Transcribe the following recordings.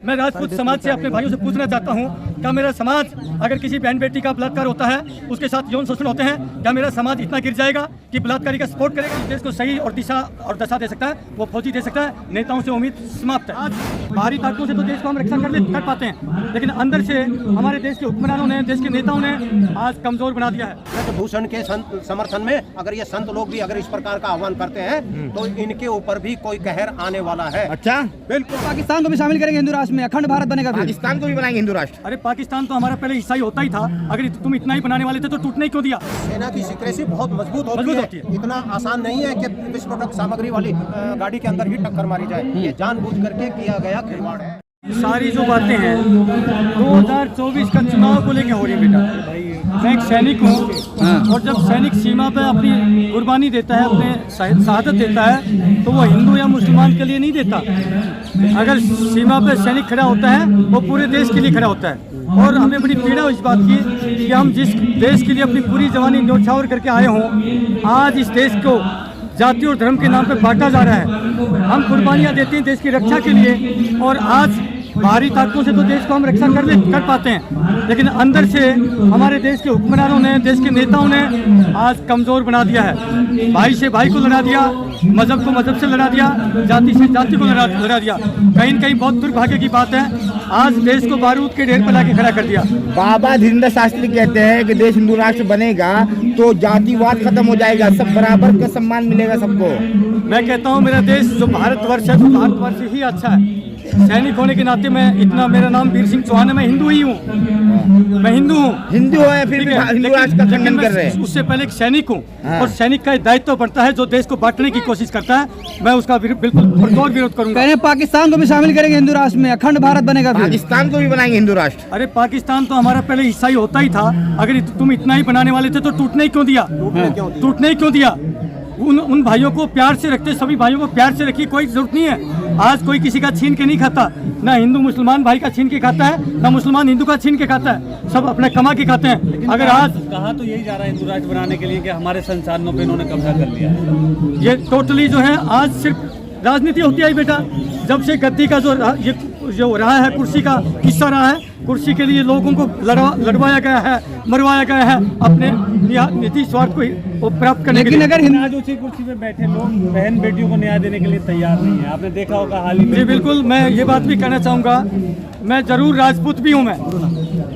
मैं राजपूत समाज से अपने भाइयों से पूछना चाहता हूं, क्या मेरा समाज अगर किसी बहन बेटी का बलात्कार होता है, उसके साथ यौन शोषण होते हैं, क्या मेरा समाज इतना गिर जाएगा कि बलात्कारी का सपोर्ट करेगा? देश को सही और दिशा और दशा दे सकता है, वो फौजी दे सकता है। नेताओं से उम्मीद समाप्त है। आज बाहरी ताकतों से तो देश को हम रक्षा कर पाते हैं, लेकिन अंदर से हमारे देश के हुक्मरानों ने, देश के नेताओं ने आज कमजोर बना दिया है। भूषण के समर्थन में अगर ये संत लोग भी अगर इस प्रकार का आह्वान करते हैं तो इनके ऊपर भी कोई कहर आने वाला है। अच्छा, बिल्कुल। पाकिस्तान को भी शामिल करेंगे हिंदू राष्ट्र में, अखंड भारत बनेगा, पाकिस्तान को भी बनाएंगे हिंदू राष्ट्र। अरे पाकिस्तान तो हमारा पहले हिस्सा ही होता ही था, अगर तुम इतना ही बनाने वाले थे तो टूटने क्यों दिया? सेना की सिक्रेसी बहुत मजबूत होती है। इतना आसान नहीं है कि विस्फोटक सामग्री वाली गाड़ी के अंदर ही टक्कर मारी जाए। ये जानबूझ करके किया गया खिलवाड़ है। सारी जो बातें हैं 2024 का चुनाव को लेके हो रही बेटा। मैं एक सैनिक हूँ और जब सैनिक सीमा पे अपनी कुर्बानी देता है, अपने शहादत देता है, तो वो हिंदू या मुसलमान के लिए नहीं देता। अगर सीमा पे सैनिक खड़ा होता है वो पूरे देश के लिए खड़ा होता है। और हमें बड़ी पीड़ा हो इस बात की कि हम जिस देश के लिए अपनी पूरी जवानी न्योछावर करके आए हों, आज इस देश को जाति और धर्म के नाम पे बांटा जा रहा है। हम कुर्बानियाँ देते हैं देश की रक्षा के लिए, और आज बाहरी ताकतों से तो देश को हम रक्षा कर पाते हैं, लेकिन अंदर से हमारे देश के हुक्मरानों ने, देश के नेताओं ने आज कमज़ोर बना दिया है। भाई से भाई को लड़ा दिया, मजहब को मजहब से लड़ा दिया, जाति से जाति को लड़ा दिया। कहीं न कहीं बहुत दुर्भाग्य की बात है, आज देश को बारूद के ढेर पर लाके खड़ा कर दिया। बाबा धीरेन्द्र शास्त्री कहते हैं कि देश हिंदू राष्ट्र बनेगा तो जातिवाद खत्म हो जाएगा, सब बराबर का सम्मान मिलेगा सबको। मैं कहता हूँ मेरा देश जो भारतवर्ष है, तो भारतवर्ष ही अच्छा है। सैनिक होने के नाते मैं इतना, मेरा नाम वीर सिंह चौहान है, मैं हिंदू ही हूँ, मैं हिंदू हूँ। हिंदू है फिर भी हिंदू राष्ट्र का खंडन कर रहे हैं। उससे पहले एक सैनिक हूँ, और सैनिक का दायित्व बनता है जो देश को बांटने की कोशिश करता है, मैं उसका बिल्कुल भरपूर विरोध करूंगा। कह रहे पाकिस्तान को भी शामिल करेंगे हिंदू राष्ट्र में, अखंड भारत बनेगा, पाकिस्तान को भी बनाएंगे हिंदू राष्ट्र। अरे पाकिस्तान तो हमारा पहले हिस्सा ही होता ही था, अगर तुम इतना ही बनाने वाले थे तो टूटने क्यों दिया? टूटने क्यों दिया? उन भाइयों को प्यार से रखते, सभी भाइयों को प्यार से रखिए, कोई जरूरत नहीं है। आज कोई किसी का छीन के नहीं खाता, ना हिंदू मुसलमान भाई का छीन के खाता है, ना मुसलमान हिंदू का छीन के खाता है, सब अपने कमा के खाते हैं। अगर आज कहा तो यही जा रहा है हिंदू राष्ट्र बनाने के लिए कि हमारे संसाधनों पे इन्होंने कब्जा कर लिया है। ये टोटली जो है आज सिर्फ राजनीति होती है बेटा। जब से गद्दी का जो रहा है, कुर्सी का किस्सा रहा है, कुर्सी के लिए लोगों को लड़वाया गया है, मरवाया गया है अपने निजी स्वार्थ को प्राप्त करने के लिए। लेकिन आज उसी कुर्सी पे बैठे लोग बहन बेटियों को न्याय देने के लिए तैयार नहीं है। आपने देखा होगा हाल ही में। जी बिल्कुल, मैं ये बात भी कहना चाहूँगा, मैं जरूर राजपूत भी हूँ, मैं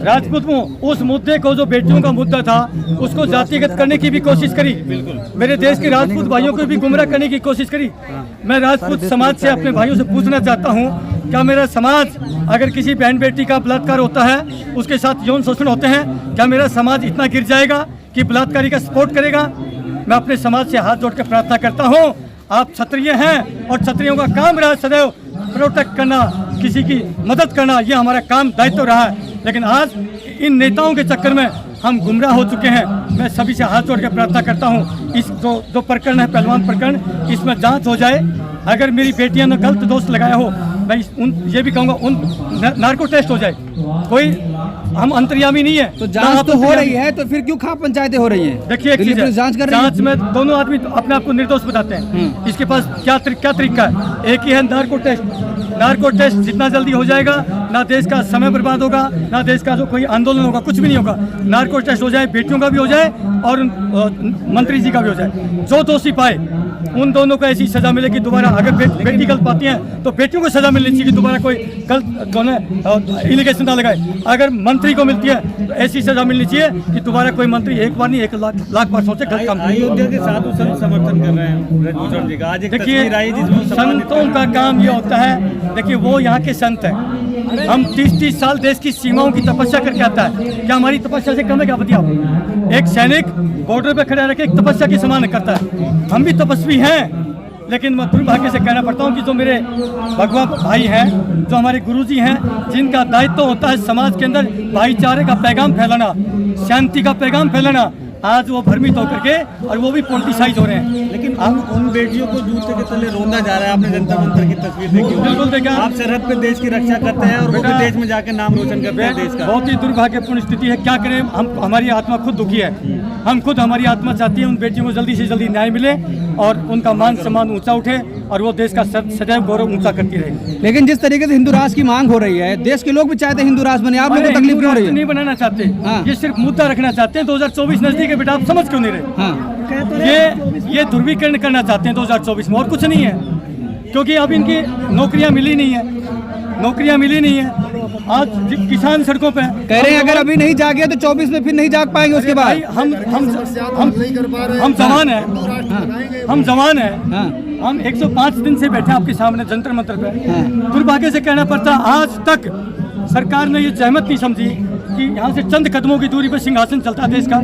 राजपूत हूँ। उस मुद्दे को, जो बेटियों का मुद्दा था, उसको जातिगत करने की भी कोशिश करी। मेरे देश के राजपूत भाइयों को भी गुमराह करने की कोशिश करी। मैं राजपूत समाज से अपने भाइयों से पूछना चाहता हूँ, क्या मेरा समाज अगर किसी बहन बेटी का बलात्कार होता है, उसके साथ यौन शोषण होते हैं, क्या मेरा समाज इतना गिर जाएगा कि बलात्कारी का सपोर्ट करेगा? मैं अपने समाज से हाथ जोड़ कर प्रार्थना करता हूँ, आप क्षत्रिय हैं और क्षत्रियों का काम रहा सदैव प्रोटेक्ट करना, किसी की मदद करना, ये हमारा काम दायित्व रहा है। लेकिन आज इन नेताओं के चक्कर में हम गुमराह हो चुके हैं। मैं सभी से हाथ जोड़ कर प्रार्थना करता हूँ, इस जो प्रकरण है, पहलवान प्रकरण, इसमें जांच हो जाए। अगर मेरी बेटियां ने गलत दोष लगाया हो, मैं ये भी कहूँगा उन नार्को टेस्ट हो जाए। कोई हम अंतर्यामी नहीं है। तो जांच तो हो रही है, तो फिर क्यों खाप पंचायतें हो रही हैं? देखिए एक चीज है, जांच में दोनों आदमी अपने आप को निर्दोष बताते हैं। इसके पास क्या तरीका है? एक ही है नार्को टेस्ट। नार्को टेस्ट जितना जल्दी हो जाएगा, ना देश का समय बर्बाद होगा, ना देश का जो कोई आंदोलन होगा, कुछ भी नहीं होगा। नार्को टेस्ट हो जाए, बेटियों का भी हो जाए और मंत्री जी का भी हो जाए। जो दोषी पाए उन दोनों को ऐसी सजा मिले कि दोबारा, अगर बेटी गलत पाती हैं तो बेटियों को सजा मिलनी चाहिए कि दोबारा कोई गलत इलिगेशन ना लगाए। अगर मंत्री को मिलती है तो ऐसी सजा मिलनी चाहिए कि दोबारा कोई मंत्री एक बार नहीं 1 लाख बार सोचे गलत काम। अयोध्या के साधु संत समर्थन कर रहे हैं ब्रजभूषण जी का। देखिए संतों का काम ये होता है, देखिए वो यहाँ के संत हैं। हम 30 साल देश की सीमाओं की तपस्या करके आता है, क्या हमारी तपस्या से कम है? क्या बताइए? एक सैनिक बॉर्डर पे खड़ा रह के एक तपस्या के समान करता है। हम भी तपस्वी हैं, लेकिन मैं दुर्भाग्य से कहना पड़ता हूँ कि जो मेरे भगवा भाई हैं, जो हमारे गुरुजी हैं, जिनका दायित्व होता है समाज के अंदर भाईचारे का पैगाम फैलाना, शांति का पैगाम फैलाना, आज वो भ्रमित होकर के और वो भी पॉलिटिसाइज हो रहे हैं। लेकिन उन बेटियों को जूते के तले रोंदा जा रहा है। आपने जनता मंत्र की तस्वीर देखी होगी। बिल्कुल देखा। आप सरहद पे देश की रक्षा करते हैं और वो भी देश में जाके नाम रोशन करते हैं देश का। बहुत ही दुर्भाग्यपूर्ण स्थिति है। क्या करें हम, हमारी आत्मा खुद दुखी है। हम खुद, हमारी आत्मा चाहती है उन बेटियों को जल्दी से जल्दी न्याय मिले और उनका मान सम्मान ऊंचा उठे। और वो देश का सदैव गौरव ऊंचा करती रहेगी। लेकिन जिस तरीके से हिंदू राष्ट्र की मांग हो रही है, देश के लोग भी चाहते हैं हिंदू राष्ट्र बने, आप लोगों को तकलीफ क्यों हो रही है? नहीं बनाना चाहते, हाँ। ये सिर्फ मुद्दा रखना चाहते हैं। 2024 नजदीक है बेटा, आप समझ क्यों नहीं रहे? हाँ। ये ध्रुवीकरण करना चाहते हैं 2024 में, और कुछ नहीं है। क्योंकि अब इनकी नौकरियां मिली नहीं है, नौकरियां मिली नहीं है। आज किसान सड़कों पे कह रहे हैं अगर अभी नहीं जागे तो 24 में फिर नहीं जाग पाएंगे उसके बाद। हम जवान हैं, हम जवान हैं। हाँ। हम 105 दिन से बैठे आपके सामने जंतर मंतर पे। दुर्भाग्य से कहना पड़ता, आज तक सरकार ने ये जहमत नहीं समझी कि यहाँ से चंद कदमों की दूरी पर सिंहासन चलता देश का।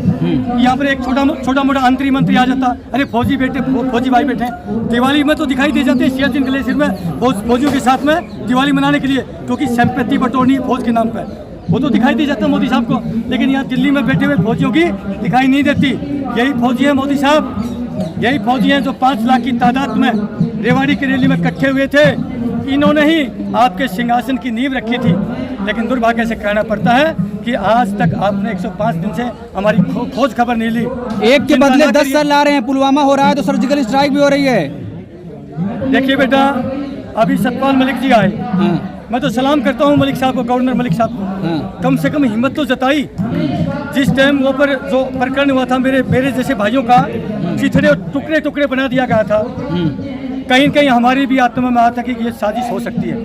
यहाँ पर एक छोटा मोटा अंतरी मंत्री आ जाता, अरे फौजी भाई बैठे हैं। दिवाली में तो दिखाई दे जाते हैं सियाचिन ग्लेशियर में फौजियों के साथ में दिवाली मनाने के लिए, क्योंकि संपत्ति बटोरनी फौज के नाम पर, वो तो दिखाई दे जाता मोदी साहब को। लेकिन यहाँ दिल्ली में बैठे हुए फौजियों की दिखाई नहीं देती। यही फौजी है मोदी साहब, यही फौजी हैं जो 5 लाख की तादाद में रेवाड़ी की रैली में इकट्ठे हुए थे। इन्होंने ही आपके सिंहासन की नींव रखी थी। लेकिन दुर्भाग्य से कहना पड़ता है कि आज तक आपने 105 दिन से हमारी खोज खबर नहीं ली। एक के बदले 10 साल ला रहे हैं। पुलवामा हो रहा है तो सर्जिकल स्ट्राइक भी हो रही है। देखिए बेटा, अभी सतपाल मलिक जी आए, मैं तो सलाम करता हूँ मलिक साहब को, गवर्नर मलिक साहब को। कम से कम हिम्मत तो जताई। जिस टाइम वो पर जो प्रकरण हुआ था मेरे जैसे भाइयों का चिथड़े टुकड़े टुकड़े बना दिया गया था, कहीं कहीं हमारी भी आत्मा में आता कि ये साजिश हो सकती है।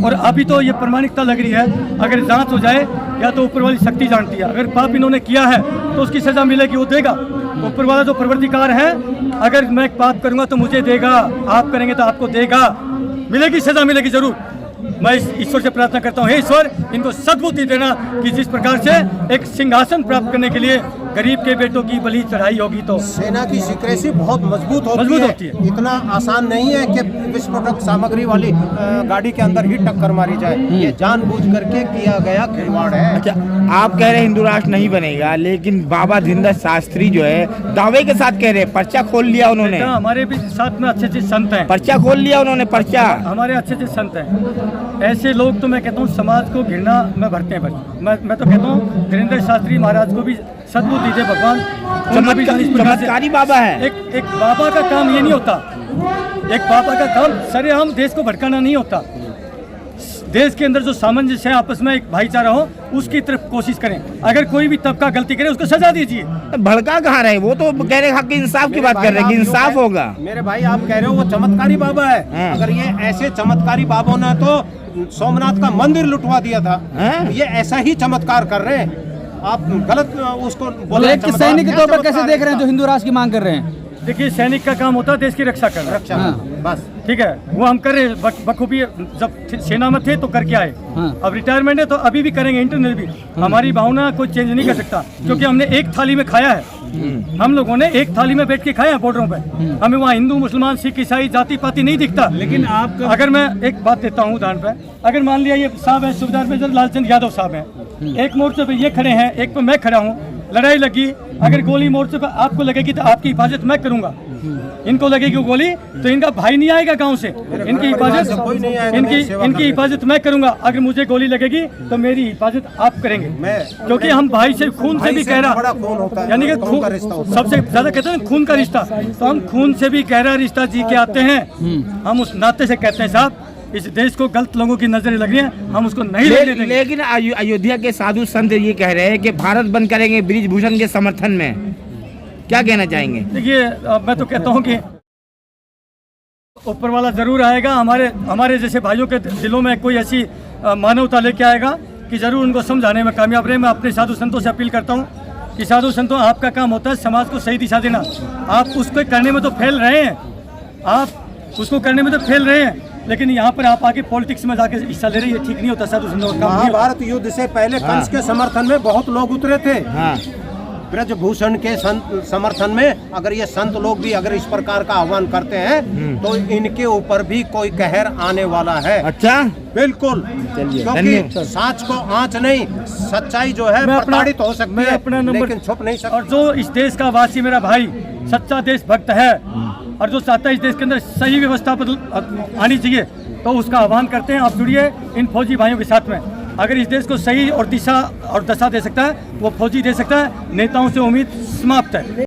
और अभी तो ये प्रमाणिकता लग रही है, अगर जांच हो जाए या तो ऊपर वाली शक्ति जानती है, अगर पाप इन्होंने किया है तो उसकी सजा मिलेगी, वो देगा। ऊपर वाला जो परवरदिगार है, अगर मैं पाप करूंगा तो मुझे देगा, आप करेंगे तो आपको देगा, मिलेगी सजा, मिलेगी जरूर। मैं ईश्वर से प्रार्थना करता हूँ, हे ईश्वर इनको सद्बुद्धि देना कि जिस प्रकार से एक सिंहासन प्राप्त करने के लिए गरीब के बेटों की बलि चढ़ाई होगी तो सेना की सिक्रेसी बहुत मजबूत होती है। इतना आसान नहीं है कि विस्फोटक सामग्री वाली गाड़ी के अंदर ही टक्कर मारी जाए। ये जानबूझ करके किया गया खिलवाड़ है। अच्छा, आप कह रहे हैं हिंदू राष्ट्र नहीं बनेगा, लेकिन बाबा धीनदयाल शास्त्री जो है दावे के साथ कह रहे हैं, पर्चा खोल लिया उन्होंने। हमारे भी साथ में अच्छे संत हैं, पर्चा खोल लिया उन्होंने, पर्चा। हमारे अच्छे संत हैं। ऐसे लोग तो मैं कहता हूँ समाज को घृणा में भरते हैं। बस मैं तो कहता हूँ धीरेन्द्र शास्त्री महाराज को भी सद्बुद्धि दे भगवान। चमत्कारी बाबा है। एक बाबा का काम ये नहीं होता, एक बाबा का काम सरेआम देश को भटकाना नहीं होता। देश के अंदर जो सामंजस्य है, आपस में एक भाईचारा हो, उसकी तरफ कोशिश करें। अगर कोई भी तबका गलती करे उसको सजा दीजिए। भड़का कहाँ रहे, वो तो कह रहे हक इंसाफ की बात कर रहे हैं कि इंसाफ होगा। मेरे भाई आप कह रहे हो वो चमत्कारी बाबा है। अगर ये ऐसे चमत्कारी बाबा ने तो सोमनाथ का मंदिर लुटवा दिया था, ये ऐसा ही चमत्कार कर रहे हैं। आप गलत उसको बोल रहे हैं। सैनिक के तौर पर कैसे देख रहे हैं जो हिंदू राष्ट्र की मांग कर रहे हैं? देखिए, सैनिक का काम होता है देश की रक्षा करना, बस ठीक है, वो हम कर रहे हैं बखूबी। जब सेना में थे तो करके आए, अब रिटायरमेंट है तो अभी भी करेंगे, इंटरनल भी। हमारी भावना कोई चेंज नहीं कर सकता, क्योंकि हमने एक थाली में खाया है। हम लोगों ने एक थाली में बैठ के खाया है बॉर्डरों पे। हमें वहाँ हिंदू मुसलमान सिख ईसाई जाति पाति नहीं दिखता। लेकिन आप अगर मैं एक बात देता हूँ उदाहरण पे, अगर मान लिया ये साहब है सूबेदार मेजर लालचंद यादव साहब हैं, एक मोर्चे पे ये खड़े हैं, एक पे मैं खड़ा हूँ, लड़ाई लगी, अगर गोली मोर्चे पे आपको लगेगी तो आपकी हिफाजत मैं करूंगा, इनको लगेगी गोली तो इनका भाई नहीं आएगा गांव से, इनकी हिफाजत मैं करूंगा। अगर मुझे गोली लगेगी तो मेरी हिफाजत आप करेंगे, क्योंकि हम भाई से खून से भी गहरा, यानी कि सबसे ज्यादा कहते हैं खून का रिश्ता, तो हम खून से भी गहरा रिश्ता जी के आते हैं। हम उस नाते से कहते हैं साहब इस देश को गलत लोगों की नजरें लग रही हैं, हम उसको नहीं लगने देंगे। लेकिन अयोध्या के साधु संत ये कह रहे हैं कि भारत बंद करेंगे ब्रिजभूषण के समर्थन में, क्या कहना चाहेंगे? देखिए, मैं तो कहता हूँ कि ऊपर वाला जरूर आएगा, हमारे जैसे भाइयों के दिलों में कोई ऐसी मानवता लेके आएगा कि जरूर उनको समझाने में कामयाब रहे। मैं अपने साधु संतों से अपील करता हूँ कि साधु संतों, आपका काम होता है समाज को सही दिशा देना। आप उसको करने में तो फेल रहे हैं, आप उसको करने में तो फेल रहे हैं, लेकिन यहाँ पर आप आके पॉलिटिक्स में जाके हिस्सा ले रहे हैं, ये ठीक नहीं होता। साधु संतों का काम। महाभारत युद्ध से पहले कंस के समर्थन में बहुत लोग उतरे थे। ब्रजभूषण के समर्थन में अगर ये संत लोग भी अगर इस प्रकार का आह्वान करते हैं तो इनके ऊपर भी कोई कहर आने वाला है। अच्छा, बिल्कुल, क्योंकि सांच को आंच नहीं, सच्चाई जो है प्रताड़ित हो सकती है, अपना नंबर लेकिन छुप नहीं सकती। और जो इस देश का वासी मेरा भाई सच्चा देशभक्त है और जो चाहता है इस देश के अंदर सही व्यवस्था आनी चाहिए, तो उसका आह्वान करते हैं आप जुड़िए इन फौजी भाइयों के साथ में। अगर इस देश को सही और दिशा और दशा दे सकता है वो फौजी दे सकता है, नेताओं से उम्मीद समाप्त है।